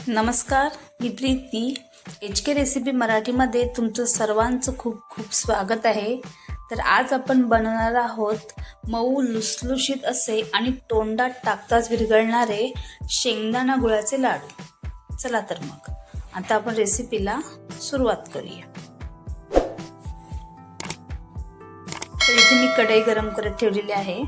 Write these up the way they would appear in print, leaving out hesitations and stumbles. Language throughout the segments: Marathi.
नमस्कार, मी प्रीती. HK रेसिपी मराठीमध्ये तुमचं सर्वांचं खूप खूप स्वागत आहे. तर आज आपण बनवणार आहोत मऊ लुसलुशीत असे आणि तोंडात टाकताच विरघळणारे शेंगदाणा गुळाचे लाडू. चला तर मग आता आपण रेसिपीला सुरुवात करूया. तर इथे मी कढई गरम करत ठेवलेली आहे.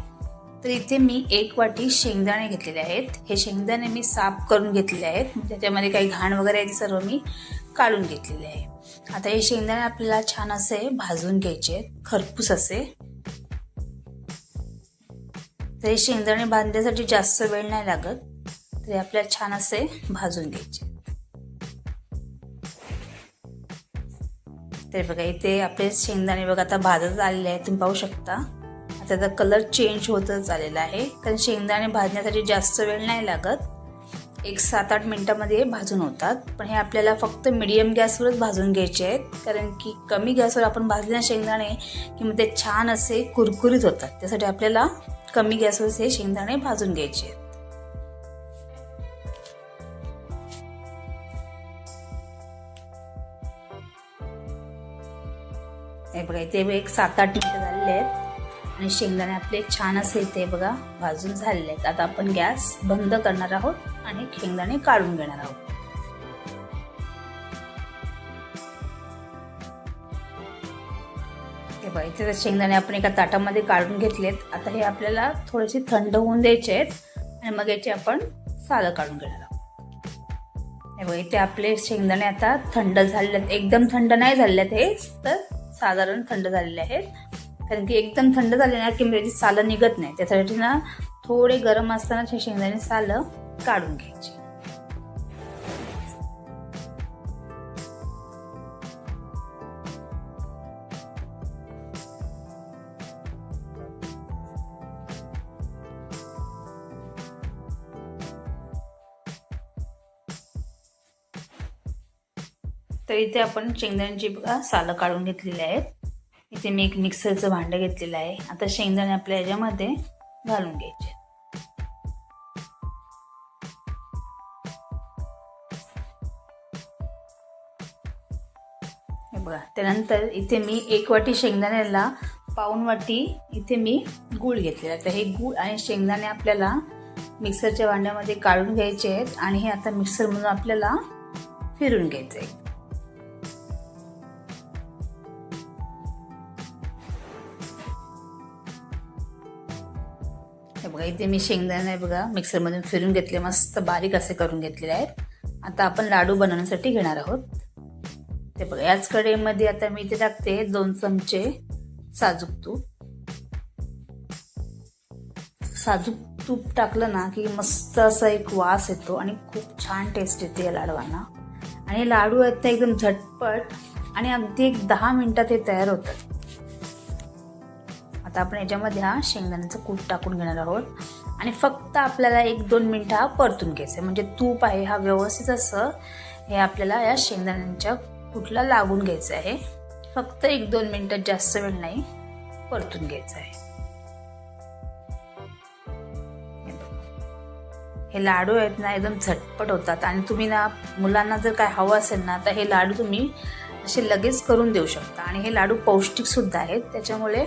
तर इथे मी 1 वाटी शेंगदाणे घेतलेले आहेत. हे शेंगदाणे मी साफ करून घेतलेले आहेत. त्याच्यामध्ये काही घाण वगैरे आहे ते सर्व मी काढून घेतलेले आहे. आता हे शेंगदाणे आपल्याला छान असे भाजून घ्यायचे आहेत, खरपूस असे. तर हे शेंगदाणे भाजण्यासाठी जास्त वेळ नाही लागत, तरी आपल्याला छान असे भाजून घ्यायचे. तर बघा इथे आपले शेंगदाणे बघा आता भाजत आलेले आहेत, तुम्ही पाहू शकता. आता त्याचा कलर चेंज होतच आलेला आहे, कारण शेंगदाणे भाजण्यासाठी जास्त वेळ नाही लागत. 7-8 मिनिटांमध्ये भाजून होतात. पण हे आपल्याला फक्त मीडियम गॅसवरच भाजून घ्यायचे आहेत, कारण की कमी गॅसवर आपण भाजले ना शेंगदाणे की मग ते छान असे कुरकुरीत होतात. त्यासाठी आपल्याला कमी गॅसवर हे शेंगदाणे भाजून घ्यायचे आहेत. हे बघा इथे 7-8 मिनिटं झालेले आहेत आणि शेंगदाणे आपले छान असे इथे बघा भाजून झालेले आहेत. आता आपण गॅस बंद करणार आहोत आणि शेंगदाणे काढून घेणार आहोत. हे बघा इथे शेंगदाणे आपण एका ताटामध्ये काढून घेतलेत. आता हे आपल्याला थोडेसे थंड होऊन द्यायचे आहेत आणि मग याचे आपण सालं काढून घेणार आहोत. हे बघा इथे आपले शेंगदाणे आता थंड झालेले आहेत. एकदम थंड नाही झालेले आहेत हे, तर साधारण थंड झालेले आहेत. कारण की एकदम थंड झाले ना की त्याची सालं निघत नाही. त्यासाठी ना थोडे गरम असताना हे शेंगदाणे सालं काढून घ्यायचे. तर इथे आपण शेंगदाण्याची बघा सालं काढून घेतलेली आहेत. इथे मी एक मिक्सरचं भांडं घेतलेलं आहे. आता शेंगदाणे आपल्या याच्यामध्ये घालून घ्यायचे. हे बघा त्यानंतर इथे मी 1 वाटी शेंगदाण्याला 1/2 वाटी इथे मी गूळ घेतलेला आहे. तर हे गूळ आणि शेंगदाणे आपल्याला मिक्सरच्या भांड्यामध्ये काढून घ्यायचे आहेत आणि हे आता मिक्सरमधून आपल्याला फिरून घ्यायचं आहे. हे बघा इथे मी शेंगदाणे बघा मिक्सरमधून फिरून घेतले, मस्त बारीक असे करून घेतलेले आहेत. आता आपण लाडू बनवण्यासाठी घेणार आहोत. ते बघा याच कढईमध्ये आता मी इथे टाकते 2 चमचे साजूक तूप. साजूक तूप टाकलं ना की मस्त असा एक वास येतो आणि खूप छान टेस्ट येते या लाडवांना. आणि लाडू आहेत ते एकदम झटपट आणि अगदी 10 मिनिटात हे तयार होतात. आता आपण याच्यामध्ये हा शेंगदाण्याचा कूट टाकून घेणार आहोत आणि फक्त आपल्याला 1-2 मिनिटं हा परतून घ्यायचा. म्हणजे तूप आहे हा व्यवस्थित असं हे आपल्याला या शेंगदाण्याच्या कूटला लागून घ्यायचं आहे. फक्त 1-2 मिनिटात, जास्त वेळ नाही, परतून घ्यायचं आहे. हे लाडू आहेत ना एकदम झटपट होतात आणि तुम्ही ना मुलांना जर काय हवं असेल ना तर हे लाडू तुम्ही असे लगेच करून देऊ शकता. आणि हे लाडू पौष्टिक सुद्धा आहेत, त्याच्यामुळे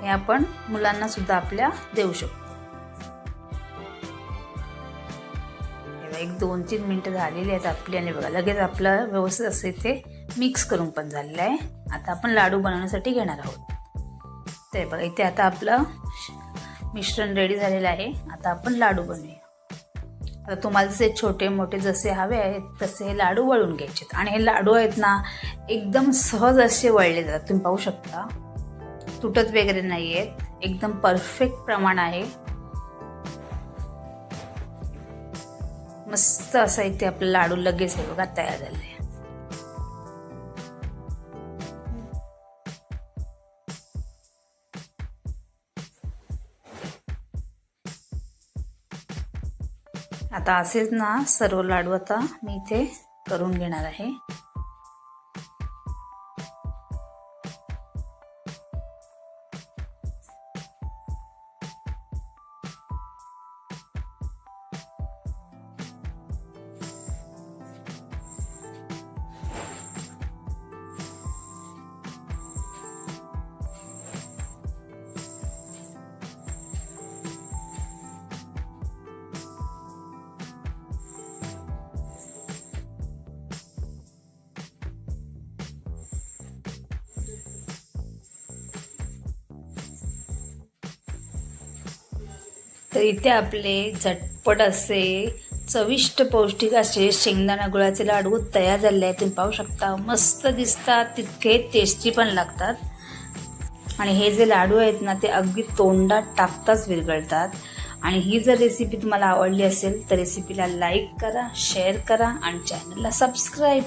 हे आपण मुलांना सुद्धा आपल्या देऊ शकतो. 1-2-3 मिनिटं झालेली आहेत आपली आणि बघा लगेच आपलं व्यवस्थित असं इथे मिक्स करून पण झालेलं आहे. आता आपण लाडू बनवण्यासाठी घेणार आहोत. ते बघा इथे आता आपलं मिश्रण रेडी झालेलं आहे. आता आपण लाडू बनवूया. आता तुम्हाला जसे छोटे मोठे जसे हवे आहेत तसे हे लाडू वळून घ्यायचे. आणि हे लाडू आहेत ना एकदम सहज असे वळले जातात, तुम्ही पाहू शकता. तुटत वगैरे नाही आहेत, एकदम परफेक्ट प्रमाण आहे. मस्त असा इथे आपला लाडू लगेच हे बघा तयार झाले. आता असेच ना सर्व लाडू आता मी इथे करून घेणार आहे. तर इथे आपले झटपट असे चविष्ट पौष्टिक असे शेंगदाणा गुळाचे लाडू तयार झाले आहेत. तुम्ही पाहू शकता, मस्त दिसतात, तितके टेस्टी पण लागतात. आणि हे जे लाडू आहेत ना, ते अगदी तोंडात टाकताच विरघळतात. आणि ही जर रेसिपी तुम्हाला आवडली असेल तर रेसिपीला लाईक करा, शेअर करा आणि चॅनलला सबस्क्राईब